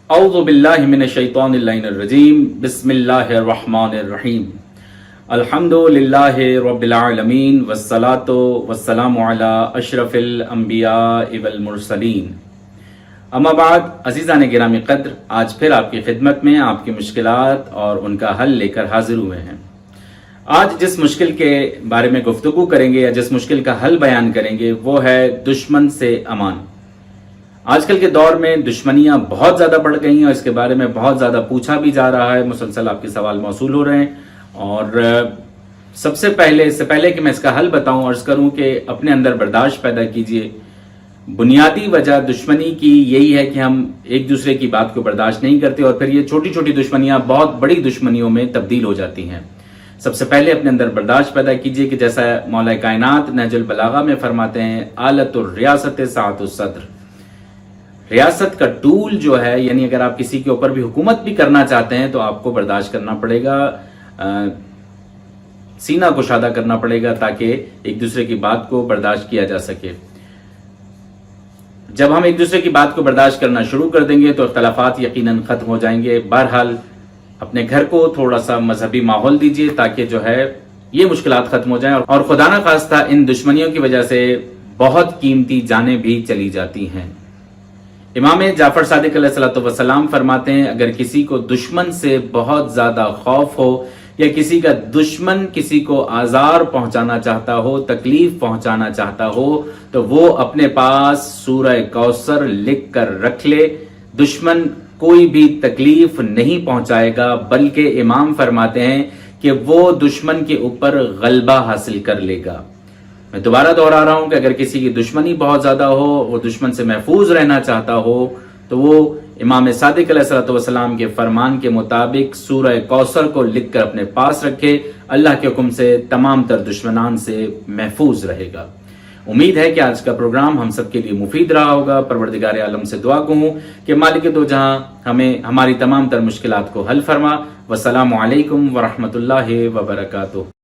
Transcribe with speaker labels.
Speaker 1: اعوذ باللہ من الشیطان الرجیم بسم اللہ الرحمن الرحیم الحمد للہ رب العالمین والصلاة والسلام علی اشرف الانبیاء والمرسلین اما بعد عزیزان گرامی قدر، آج پھر آپ کی خدمت میں آپ کی مشکلات اور ان کا حل لے کر حاضر ہوئے ہیں۔ آج جس مشکل کے بارے میں گفتگو کریں گے یا جس مشکل کا حل بیان کریں گے وہ ہے دشمن سے امان۔ آج کل کے دور میں دشمنیاں بہت زیادہ بڑھ گئی ہیں اور اس کے بارے میں بہت زیادہ پوچھا بھی جا رہا ہے، مسلسل آپ کے سوال موصول ہو رہے ہیں، اور اس سے پہلے کہ میں اس کا حل بتاؤں، عرض کروں کہ اپنے اندر برداشت پیدا کیجئے۔ بنیادی وجہ دشمنی کی یہی ہے کہ ہم ایک دوسرے کی بات کو برداشت نہیں کرتے اور پھر یہ چھوٹی چھوٹی دشمنیاں بہت بڑی دشمنیوں میں تبدیل ہو جاتی ہیں۔ سب سے پہلے اپنے اندر برداشت پیدا کیجئے کہ جیسا مولا کائنات نہج البلاغہ میں فرماتے ہیں، آلت الریاست سعۃ الصدر، ریاست کا ٹول جو ہے، یعنی اگر آپ کسی کے اوپر بھی حکومت بھی کرنا چاہتے ہیں تو آپ کو برداشت کرنا پڑے گا، سینہ کشادہ کرنا پڑے گا تاکہ ایک دوسرے کی بات کو برداشت کیا جا سکے۔ جب ہم ایک دوسرے کی بات کو برداشت کرنا شروع کر دیں گے تو اختلافات یقیناً ختم ہو جائیں گے۔ بہرحال اپنے گھر کو تھوڑا سا مذہبی ماحول دیجیے تاکہ جو ہے یہ مشکلات ختم ہو جائیں، اور خدا نہ خواستہ ان دشمنیوں کی وجہ سے بہت قیمتی جانیں بھی چلی جاتی ہیں۔ امام جعفر صادق علیہ الصلوۃ والسلام فرماتے ہیں، اگر کسی کو دشمن سے بہت زیادہ خوف ہو یا کسی کا دشمن کسی کو آزار پہنچانا چاہتا ہو، تکلیف پہنچانا چاہتا ہو، تو وہ اپنے پاس سورہ کوثر لکھ کر رکھ لے۔ دشمن کوئی بھی تکلیف نہیں پہنچائے گا، بلکہ امام فرماتے ہیں کہ وہ دشمن کے اوپر غلبہ حاصل کر لے گا۔ میں دوبارہ دہرا رہا ہوں کہ اگر کسی کی دشمنی بہت زیادہ ہو، وہ دشمن سے محفوظ رہنا چاہتا ہو، تو وہ امام صادق علیہ الصلوۃ والسلام کے فرمان کے مطابق سورہ کوثر کو لکھ کر اپنے پاس رکھے، اللہ کے حکم سے تمام تر دشمنان سے محفوظ رہے گا۔ امید ہے کہ آج کا پروگرام ہم سب کے لیے مفید رہا ہوگا۔ پروردگار عالم سے دعا گو ہوں کہ مالک دو جہاں ہمیں ہماری تمام تر مشکلات کو حل فرما۔ والسلام علیکم ورحمۃ اللہ وبرکاتہ۔